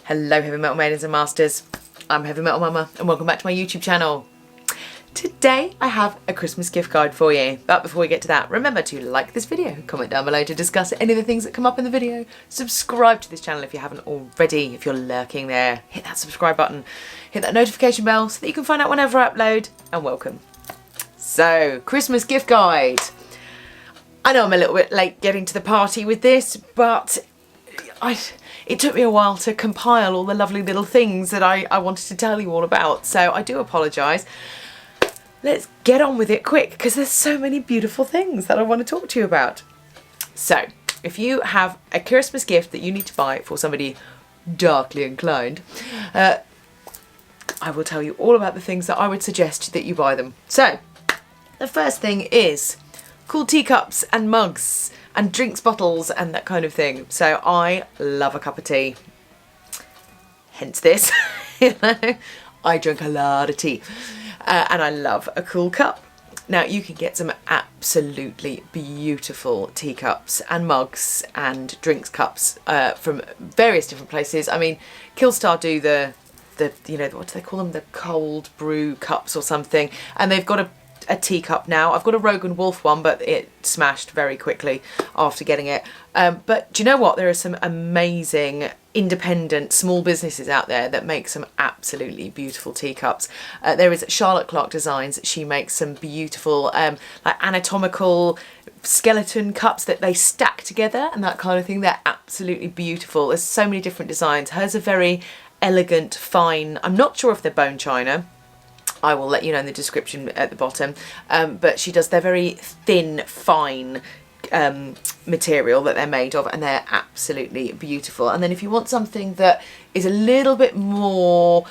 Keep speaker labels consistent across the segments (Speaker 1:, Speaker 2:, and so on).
Speaker 1: Hello Heavy Metal Maidens and Masters, I'm Heavy Metal Mama and welcome back to my YouTube channel. Today I have a Christmas gift guide for you, but before we get to that, remember to like this video, comment down below to discuss any of the things that come up in the video, subscribe to this channel if you haven't already, if you're lurking there, hit that subscribe button, hit that notification bell so that you can find out whenever I upload, and welcome. So, Christmas gift guide. I know I'm a little bit late getting to the party with this, but it took me a while to compile all the lovely little things that I wanted to tell you all about, so I do apologise. Let's get on with it quick because there's so many beautiful things that I want to talk to you about. So, if you have a Christmas gift that you need to buy for somebody darkly inclined, I will tell you all about the things that I would suggest that you buy them. So, the first thing is cool teacups and mugs and drinks bottles and that kind of thing. So I love a cup of tea, hence this. I drink a lot of tea and I love a cool cup. Now you can get some absolutely beautiful teacups and mugs and drinks cups from various different places. I mean, Killstar do the you know, what do they call them, the cold brew cups or something, and they've got a teacup now. I've got a Rogan Wolf one, but it smashed very quickly after getting it. But do you know what? There are some amazing independent small businesses out there that make some absolutely beautiful teacups. There is Charlotte Clark Designs. She makes some beautiful like anatomical skeleton cups that they stack together and that kind of thing. They're absolutely beautiful. There's so many different designs. Hers are very elegant, fine. I'm not sure if they're bone china. I will let you know in the description at the bottom, but she does, they're very thin, fine material that they're made of, and they're absolutely beautiful. And then if you want something that is a little bit more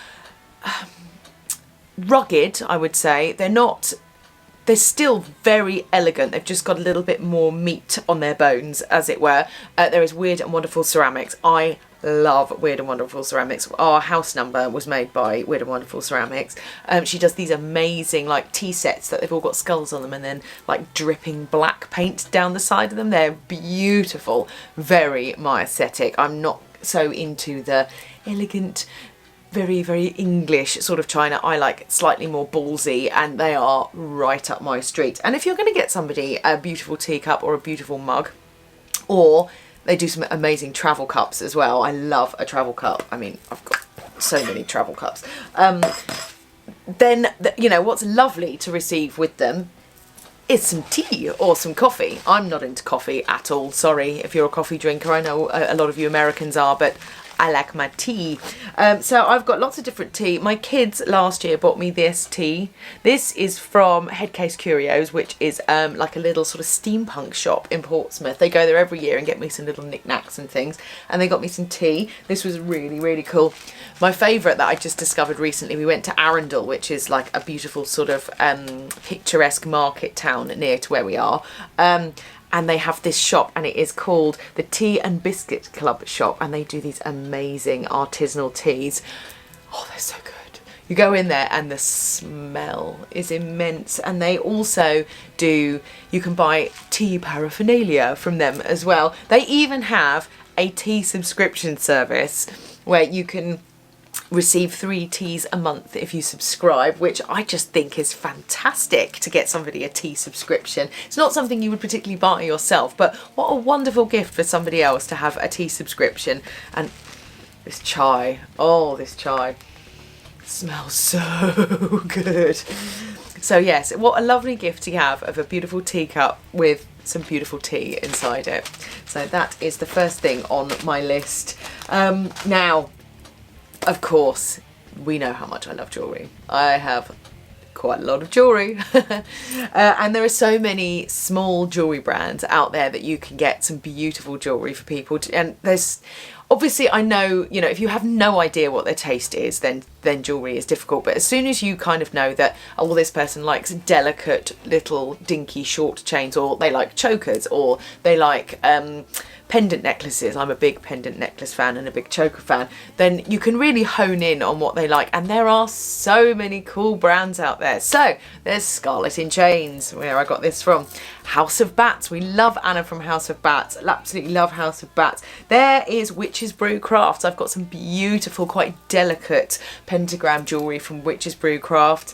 Speaker 1: rugged, I would say, they're still very elegant. They've just got a little bit more meat on their bones, as it were. There is Weird and Wonderful Ceramics. I love Weird and Wonderful Ceramics. Our house number was made by Weird and Wonderful Ceramics. She does these amazing like tea sets that they've all got skulls on them and then like dripping black paint down the side of them. They're beautiful, very my aesthetic. I'm not so into the elegant, very, very English sort of china. I like slightly more ballsy, and they are right up my street. And if you're going to get somebody a beautiful teacup or a beautiful mug, or they do some amazing travel cups as well. I love a travel cup. I mean, I've got so many travel cups. Then, you know, what's lovely to receive with them is some tea or some coffee. I'm not into coffee at all. Sorry if you're a coffee drinker. I know a lot of you Americans are, but I like my tea. So I've got lots of different tea. My kids last year bought me this tea. This is from Headcase Curios, which is like a little sort of steampunk shop in Portsmouth. They go there every year and get me some little knickknacks and things. And they got me some tea. This was really, really cool. My favourite that I just discovered recently, we went to Arundel, which is like a beautiful sort of picturesque market town near to where we are. And they have this shop, and it is called the Tea Biscuit Club shop, and they do these amazing artisanal teas. Oh, they're so good. You go in there and the smell is immense, and they also do, you can buy tea paraphernalia from them as well. They even have a tea subscription service where you can receive 3 teas a month if you subscribe, which I just think is fantastic to get somebody a tea subscription. It's not something you would particularly buy yourself, but what a wonderful gift for somebody else to have a tea subscription. And this chai, oh, this chai smells so good. So yes, what a lovely gift to have of a beautiful teacup with some beautiful tea inside it. So that is the first thing on my list. Now, of course, we know how much I love jewellery. I have quite a lot of jewellery. And there are so many small jewellery brands out there that you can get some beautiful jewellery for people. And there's, obviously I know, you know, if you have no idea what their taste is, then jewellery is difficult. But as soon as you kind of know that, oh, well, this person likes delicate little dinky short chains, or they like chokers, or they like pendant necklaces, I'm a big pendant necklace fan and a big choker fan, then you can really hone in on what they like. And there are so many cool brands out there. So there's Scarlet In Chains, where I got this from. Haus of Bats, we love Anna from Haus of Bats, absolutely love Haus of Bats. There is Witch Witch's Brew Crafts. I've got some beautiful, quite delicate pentagram jewellery from Witch's Brew Craft.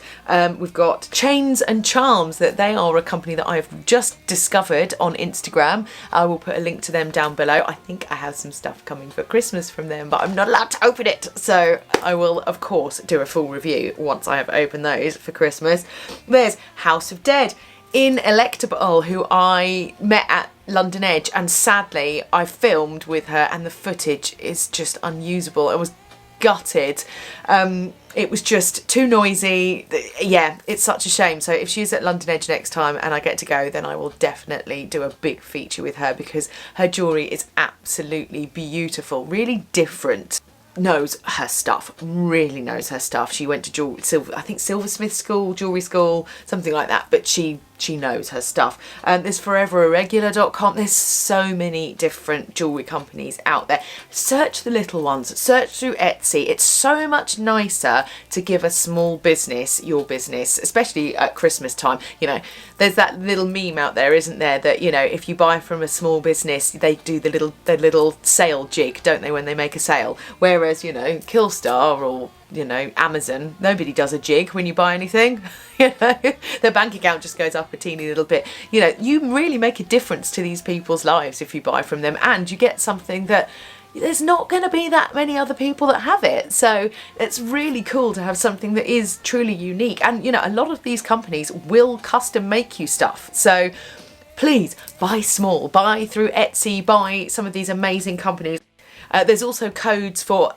Speaker 1: We've got Chains and Charms, that they are a company that I've just discovered on Instagram. I will put a link to them down below. I think I have some stuff coming for Christmas from them, but I'm not allowed to open it. So I will, of course, do a full review once I have opened those for Christmas. There's Haus Of Dead. Ineluctable, who I met at London Edge, and sadly I filmed with her and the footage is just unusable. I was gutted. It was just too noisy. Yeah, it's such a shame. So if she's at London Edge next time and I get to go, then I will definitely do a big feature with her, because her jewellery is absolutely beautiful, really different. Knows her stuff, really knows her stuff. She went to I think silversmith school, jewellery school, something like that, but she knows her stuff. There's Irregular.com. There's so many different jewellery companies out there. Search the little ones, search through Etsy. It's so much nicer to give a small business your business, especially at Christmas time. You know, there's that little meme out there, isn't there, that, you know, if you buy from a small business, they do the little sale jig, don't they, when they make a sale? Whereas, you know, Killstar or, you know, Amazon, nobody does a jig when you buy anything. You know, their bank account just goes up a teeny little bit. You know, you really make a difference to these people's lives if you buy from them, and you get something that there's not going to be that many other people that have it. So it's really cool to have something that is truly unique. And, you know, a lot of these companies will custom make you stuff. So please buy small, buy through Etsy, buy some of these amazing companies. There's also codes for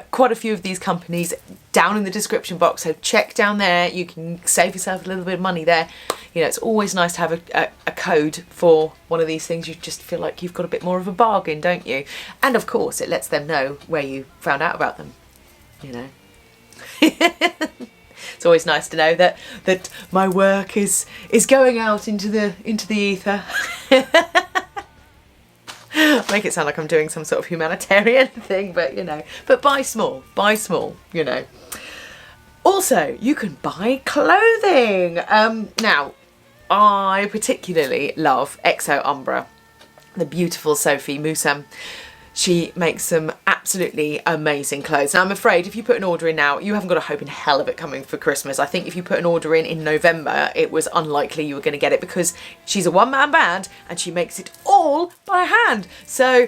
Speaker 1: quite a few of these companies down in the description box, so check down there. You can save yourself a little bit of money there. You know, it's always nice to have a code for one of these things. You just feel like you've got a bit more of a bargain, don't you? And of course it lets them know where you found out about them, you know. It's always nice to know that my work is going out into the ether. Make it sound like I'm doing some sort of humanitarian thing, but you know, but buy small, you know. Also, you can buy clothing. Now, I particularly love Exo Umbra, the beautiful Sophie Moussam. She makes some absolutely amazing clothes. Now, I'm afraid if you put an order in now, you haven't got a hope in hell of it coming for Christmas. I think if you put an order in November, it was unlikely you were going to get it, because she's a one-man band and she makes it all by hand. So,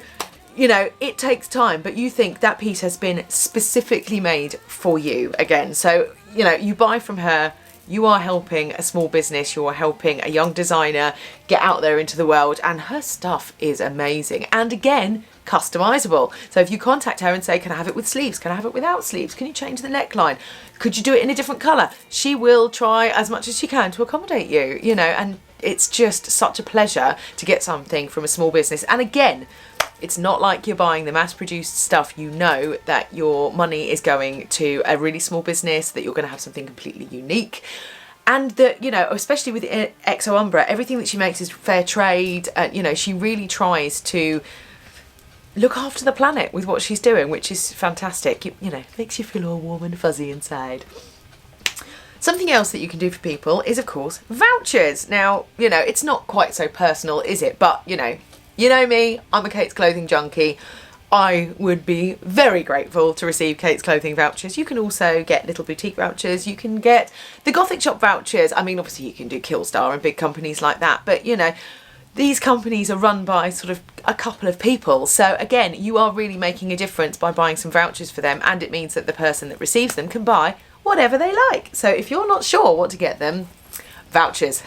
Speaker 1: you know, it takes time, but you think that piece has been specifically made for you again. So, you know, you buy from her, you are helping a small business, you are helping a young designer get out there into the world, and her stuff is amazing. And again, customizable. So if you contact her and say, can I have it with sleeves? Can I have it without sleeves? Can you change the neckline? Could you do it in a different colour? She will try as much as she can to accommodate you, you know, and it's just such a pleasure to get something from a small business. And again, it's not like you're buying the mass-produced stuff. You know that your money is going to a really small business, that you're going to have something completely unique. And that, you know, especially with Exo Umbra, everything that she makes is fair trade. You know, she really tries to look after the planet with what she's doing, which is fantastic. You know, makes you feel all warm and fuzzy inside. Something else that you can do for people is, of course, vouchers. Now, you know, it's not quite so personal, is it? But, you know me, I'm a Kate's Clothing junkie. I would be very grateful to receive Kate's Clothing vouchers. You can also get little boutique vouchers. You can get the Gothic shop vouchers. I mean, obviously you can do Killstar and big companies like that, but, you know, these companies are run by sort of a couple of people. So again, you are really making a difference by buying some vouchers for them, and it means that the person that receives them can buy whatever they like. So if you're not sure what to get them, vouchers.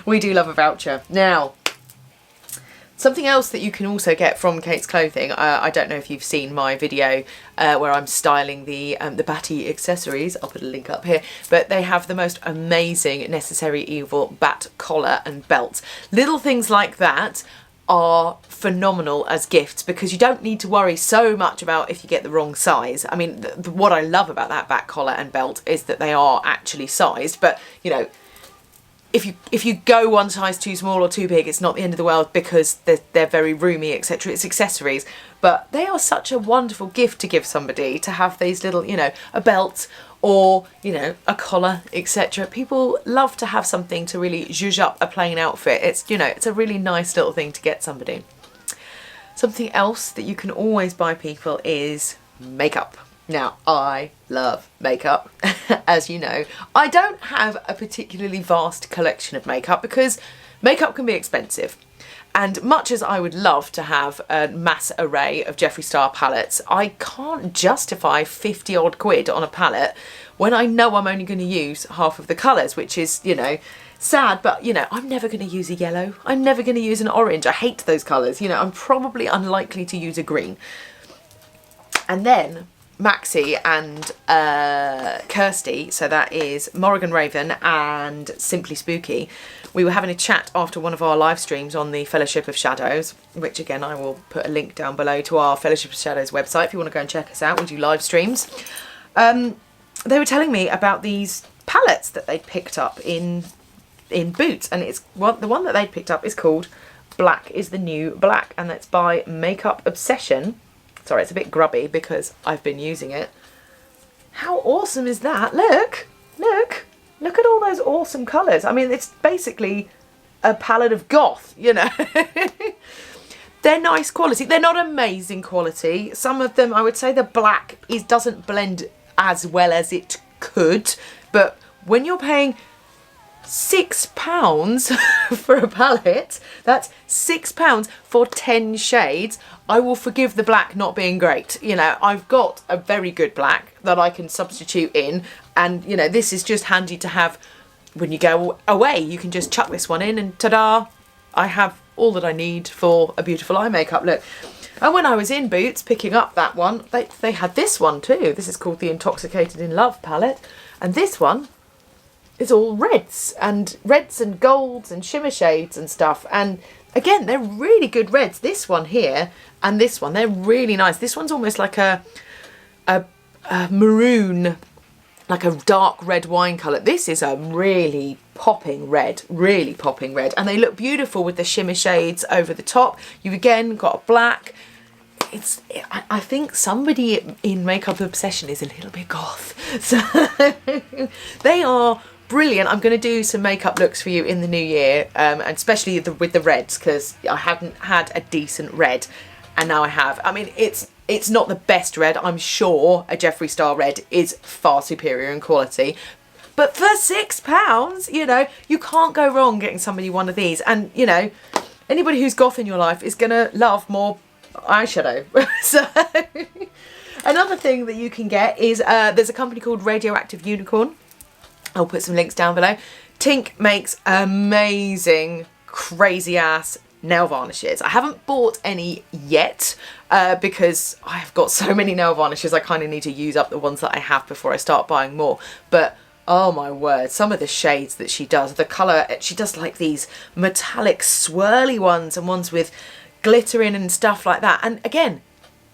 Speaker 1: We do love a voucher. Now, something else that you can also get from Kate's Clothing, I don't know if you've seen my video where I'm styling the Batty accessories. I'll put a link up here. But they have the most amazing Necessary Evil bat collar and belt. Little things like that are phenomenal as gifts, because you don't need to worry so much about if you get the wrong size. I mean, what I love about that bat collar and belt is that they are actually sized, but, you know, if you go one size too small or too big, it's not the end of the world, because they're very roomy, etc. It's accessories, but they are such a wonderful gift to give somebody, to have these little, you know, a belt or, you know, a collar, etc. People love to have something to really zhuzh up a plain outfit. It's, you know, it's a really nice little thing to get somebody. Something else that you can always buy people is makeup. Now, I love makeup, as you know. I don't have a particularly vast collection of makeup because makeup can be expensive. And much as I would love to have a mass array of Jeffree Star palettes, I can't justify 50 odd quid on a palette when I know I'm only going to use half of the colours, which is, you know, sad, but, you know, I'm never going to use a yellow. I'm never going to use an orange. I hate those colours. You know, I'm probably unlikely to use a green. And then Maxie and Kirsty, so that is Morrigan Raven and Simply Spooky, we were having a chat after one of our live streams on the Fellowship of Shadows, which again I will put a link down below to our Fellowship of Shadows website if you want to go and check us out. We do live streams. They were telling me about these palettes that they picked up in Boots, and it's the one that they picked up is called Black is the New Black, and that's by Makeup Obsession. Sorry, it's a bit grubby because I've been using it. How awesome is that? Look, look, look at all those awesome colours. I mean, it's basically a palette of goth, you know. They're nice quality. They're not amazing quality. Some of them, I would say the black doesn't blend as well as it could. But when you're paying £6 for a palette, that's £6 for 10 shades. I will forgive the black not being great. You know, I've got a very good black that I can substitute in, and you know, this is just handy to have when you go away. You can just chuck this one in and ta-da, I have all that I need for a beautiful eye makeup look. And when I was in Boots picking up that one, they had this one too. This is called the Intoxicated in Love palette, and this one is all reds and golds and shimmer shades and stuff. And again, they're really good reds. This one here and this one, they're really nice. This one's almost like a maroon, like a dark red wine colour. This is a really popping red, and they look beautiful with the shimmer shades over the top. You've again got a black. I think somebody in Makeup Obsession is a little bit goth, so they are brilliant. I'm going to do some makeup looks for you in the new year, and especially with the reds, because I hadn't had a decent red, and now I have. I mean, it's not the best red. I'm sure a Jeffree Star red is far superior in quality, but for £6, you know, you can't go wrong getting somebody one of these. And you know, anybody who's goth in your life is gonna love more eyeshadow. So another thing that you can get is there's a company called Radioactive Unicorn. I'll put some links down below. Tink makes amazing, crazy ass nail varnishes. I haven't bought any yet because I've got so many nail varnishes. I kind of need to use up the ones that I have before I start buying more. But oh my word, some of the shades that she does, the colour, she does like these metallic swirly ones and ones with glitter in and stuff like that. And again,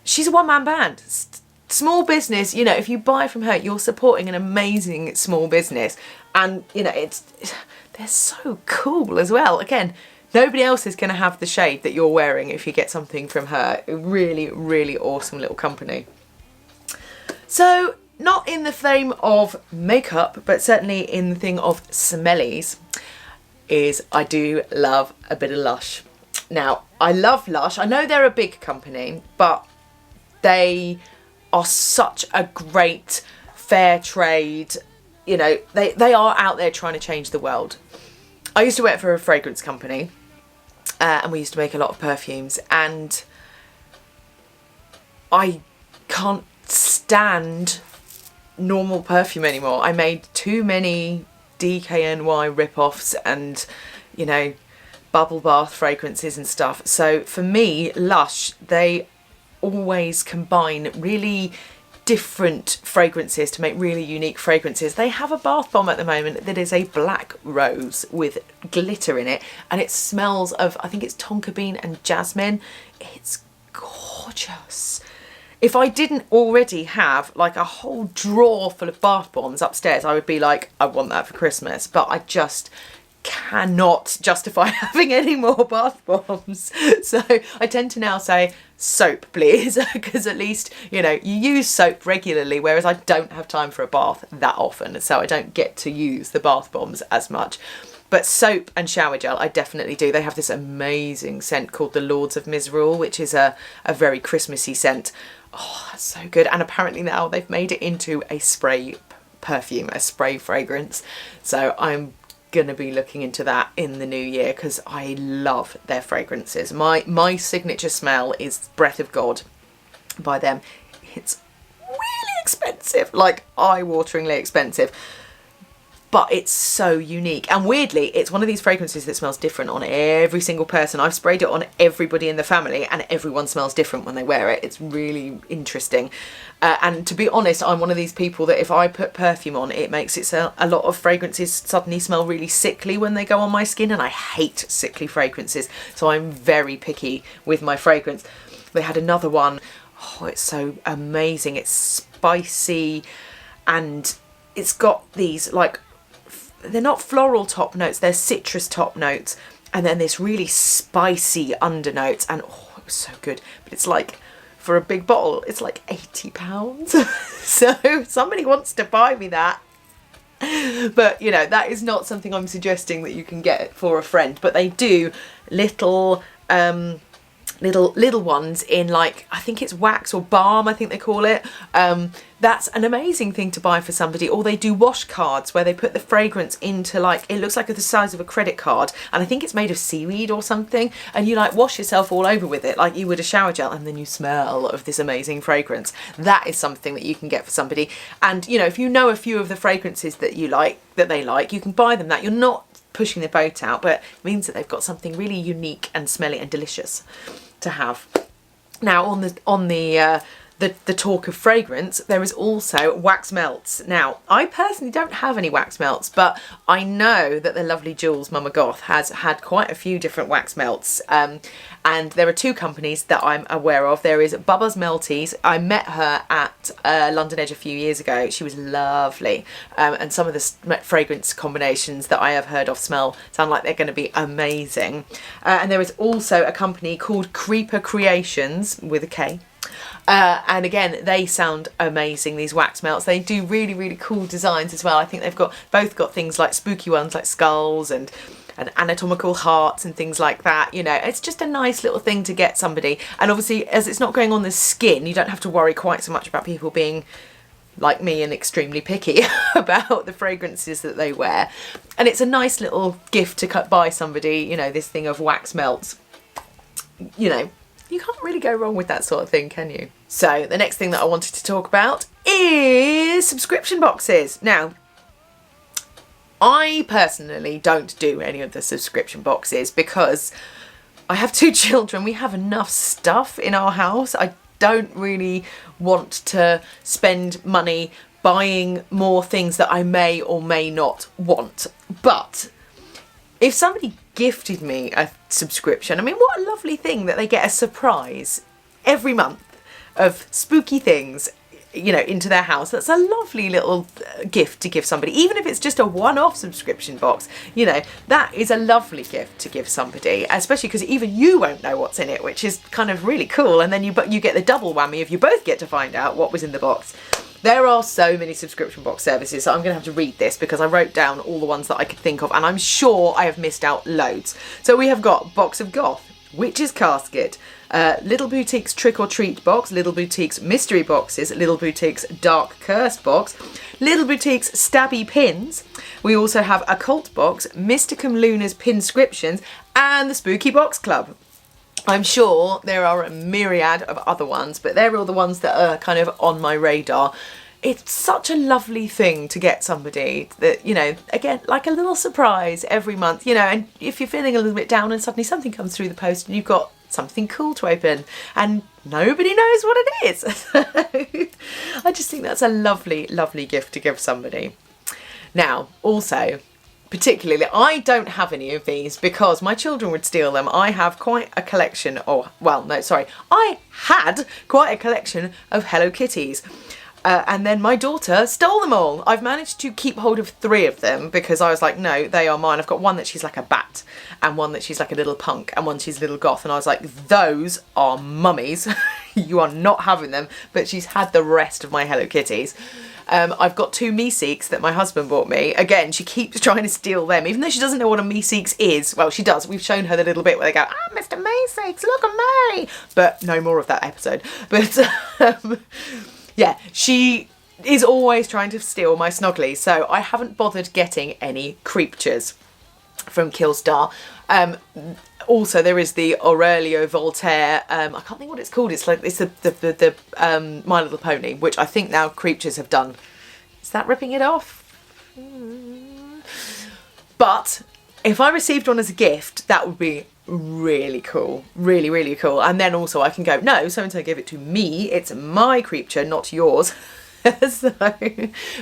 Speaker 1: she's a one-man band. Small business, you know, if you buy from her, you're supporting an amazing small business. And, you know, they're so cool as well. Again, nobody else is going to have the shade that you're wearing if you get something from her. Really, really awesome little company. So, not in the theme of makeup, but certainly in the thing of smellies, is I do love a bit of Lush. Now, I love Lush. I know they're a big company, but they are such a great fair trade, you know, they are out there trying to change the world. I used to work for a fragrance company and we used to make a lot of perfumes, and I can't stand normal perfume anymore. I made too many DKNY rip-offs and, you know, bubble bath fragrances and stuff. So for me, Lush, they always combine really different fragrances to make really unique fragrances. They have a bath bomb at the moment that is a black rose with glitter in it, and it smells of, I think it's tonka bean and jasmine. It's gorgeous. If I didn't already have like a whole drawer full of bath bombs upstairs, I would be like, I want that for Christmas, but I just cannot justify having any more bath bombs. So I tend to now say soap, please, because at least, you know, you use soap regularly, whereas I don't have time for a bath that often, so I don't get to use the bath bombs as much. But soap and shower gel, I definitely do. They have this amazing scent called the Lords of Misrule, which is a very Christmassy scent. Oh, that's so good. And apparently now they've made it into a spray perfume, a spray fragrance. So I'm going to be looking into that in the new year because I love their fragrances. My signature smell is Breath of God by them. It's really expensive, like eye-wateringly expensive, but it's so unique. And weirdly, it's one of these fragrances that smells different on every single person. I've sprayed it on everybody in the family and everyone smells different when they wear it. It's really interesting. And to be honest, I'm one of these people that if I put perfume on, it makes it so a lot of fragrances suddenly smell really sickly when they go on my skin, and I hate sickly fragrances. So I'm very picky with my fragrance. They had another one. Oh, it's so amazing. It's spicy and it's got these, like, they're not floral top notes, they're citrus top notes, and then this really spicy undernotes, and oh, it was so good. But it's like, for a big bottle, it's like £80. So if somebody wants to buy me that, but you know, that is not something I'm suggesting that you can get for a friend. But they do little little ones in, like, I think it's wax or balm, I think they call it. That's an amazing thing to buy for somebody. Or they do wash cards where they put the fragrance into, like, it looks like the size of a credit card, and I think it's made of seaweed or something, and you like wash yourself all over with it like you would a shower gel, and then you smell of this amazing fragrance. That is something that you can get for somebody. And you know, if you know a few of the fragrances that you like, that they like, you can buy them that. You're not pushing the boat out, but it means that they've got something really unique and smelly and delicious to have. Now on the talk of fragrance, there is also wax melts. Now I personally don't have any wax melts, but I know that the lovely Jules, Mama Goth, has had quite a few different wax melts, and there are two companies that I'm aware of. There is Bubba's Melties. I met her at London Edge a few years ago. She was lovely, and some of the fragrance combinations that I have heard of sound like they're going to be amazing. And there is also a company called Creeper Creations with a K. And again, they sound amazing, these wax melts. They do really, really cool designs as well. I think they've both got things like spooky ones like skulls and anatomical hearts and things like that. You know, it's just a nice little thing to get somebody. And obviously, as it's not going on the skin, you don't have to worry quite so much about people being like me and extremely picky about the fragrances that they wear. And it's a nice little gift to buy somebody, you know, this thing of wax melts. You know, you can't really go wrong with that sort of thing, can you? So the next thing that I wanted to talk about is subscription boxes. Now, I personally don't do any of the subscription boxes because I have two children. We have enough stuff in our house. I don't really want to spend money buying more things that I may or may not want. But if somebody gifted me a subscription, I mean, what a lovely thing that they get a surprise every month of spooky things, you know, into their house. That's a lovely little gift to give somebody, even if it's just a one-off subscription box. You know, that is a lovely gift to give somebody, especially because even you won't know what's in it, which is kind of really cool. And then you get the double whammy if you both get to find out what was in the box. There are so many subscription box services, so I'm going to have to read this because I wrote down all the ones that I could think of, and I'm sure I have missed out loads. So we have got Box of Goth, Witch's Casket, Little Boutique's Trick or Treat box, Little Boutique's Mystery Boxes, Little Boutique's Dark Curse box, Little Boutique's Stabby Pins. We also have Occult box, Mysticum Luna's Pinscriptions, and the Spooky Box Club. I'm sure there are a myriad of other ones, but they're all the ones that are kind of on my radar. It's such a lovely thing to get somebody that, you know, again, like a little surprise every month, you know, and if you're feeling a little bit down and suddenly something comes through the post and you've got something cool to open and nobody knows what it is. I just think that's a lovely, lovely gift to give somebody. Now, also, particularly, I don't have any of these because my children would steal them. I have quite a collection, I had quite a collection of Hello Kitties. And then my daughter stole them all. I've managed to keep hold of 3 of them because I was like, no, they are mine. I've got one that she's like a bat, and one that she's like a little punk, and one she's a little goth. And I was like, those are mummies. You are not having them. But she's had the rest of my Hello Kitties. I've got 2 Meeseeks that my husband bought me. Again, she keeps trying to steal them, even though she doesn't know what a Meeseeks is. Well, she does. We've shown her the little bit where they go, "Ah, Mr. Meeseeks, look at me." But no more of that episode. But yeah, she is always trying to steal my Snogglies. So I haven't bothered getting any creatures from Killstar. Also, there is the Aurelio Voltaire. I can't think what it's called. It's the My Little Pony, which I think now creatures have done. Is that ripping it off? But if I received one as a gift, that would be really cool. Really, really cool. And then also I can go, no, so-and-so gave it to me. It's my creature, not yours. So,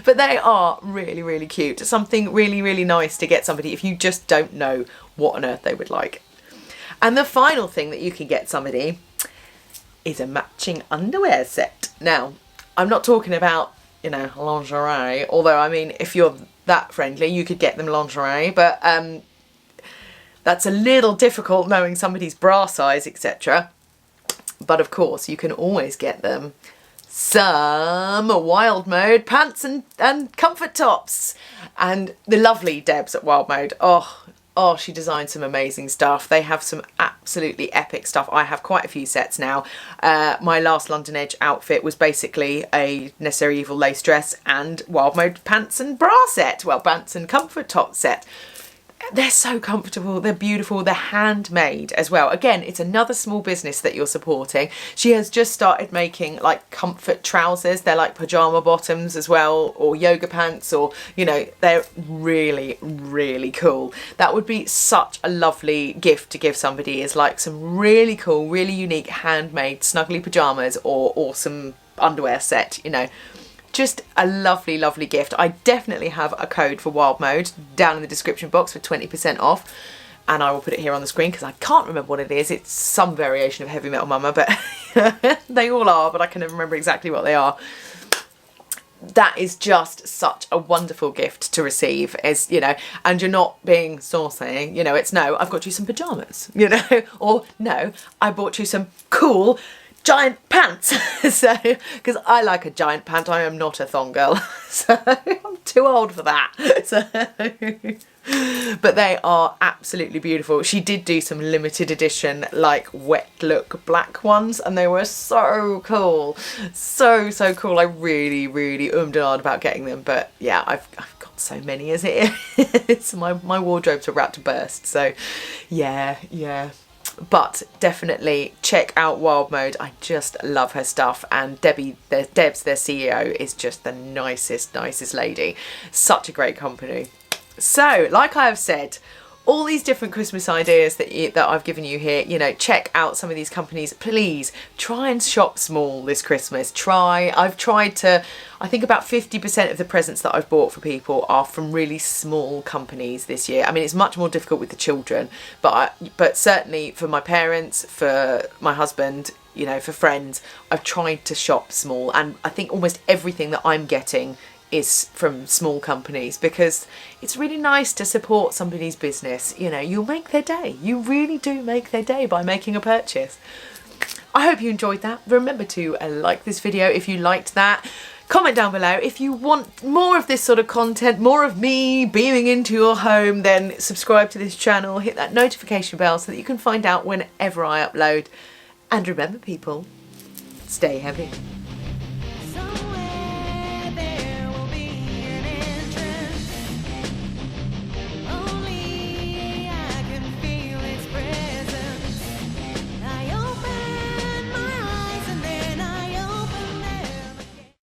Speaker 1: but they are really, really cute. Something really, really nice to get somebody if you just don't know what on earth they would like. And the final thing that you can get somebody is a matching underwear set. Now, I'm not talking about, you know, lingerie, although I mean, if you're that friendly, you could get them lingerie, but that's a little difficult knowing somebody's bra size, etc. But of course, you can always get them some Wild Mode pants and comfort tops. And the lovely Debs at Wild Mode, oh, she designed some amazing stuff. They have some absolutely epic stuff. I have quite a few sets now. My last London Edge outfit was basically a Necessary Evil lace dress and Wild Mode pants and bra set. Well, pants and comfort top set. They're so comfortable, they're beautiful, they're handmade as well. Again, it's another small business that you're supporting. She has just started making like comfort trousers. They're like pajama bottoms as well, or yoga pants, or, you know, they're really, really cool. That would be such a lovely gift to give somebody, is like some really cool, really unique handmade snuggly pajamas or awesome underwear set, you know. Just a lovely, lovely gift. I definitely have a code for Wild Mode down in the description box for 20% off. And I will put it here on the screen because I can't remember what it is. It's some variation of Heavy Metal Mama, but they all are, but I can never remember exactly what they are. That is just such a wonderful gift to receive, as you know, and you're not being saucy, you know, it's no, I've got you some pajamas, you know, or no, I bought you some cool giant pants. So, because I like a giant pant, I am not a thong girl, so I'm too old for that. So, but they are absolutely beautiful. She did do some limited edition like wet look black ones, and they were so cool, so cool. I really ummed and ahed about getting them, but yeah, I've got so many as it is. My wardrobes are about to burst, so yeah. But definitely check out Wild Mode. I just love her stuff, and Debs, their CEO, is just the nicest lady. Such a great company. So, like I have said, all these different Christmas ideas that I've given you here, you know, check out some of these companies. Please try and shop small this Christmas. I've tried to, I think about 50% of the presents that I've bought for people are from really small companies this year. I mean, it's much more difficult with the children, but certainly for my parents, for my husband, you know, for friends, I've tried to shop small, and I think almost everything that I'm getting is from small companies, because it's really nice to support somebody's business. You know, you'll make their day. You really do make their day by making a purchase. I hope you enjoyed that. Remember to like this video if you liked that. Comment down below if you want more of this sort of content, more of me beaming into your home. Then subscribe to this channel, hit that notification bell so that you can find out whenever I upload. And remember, people, stay heavy.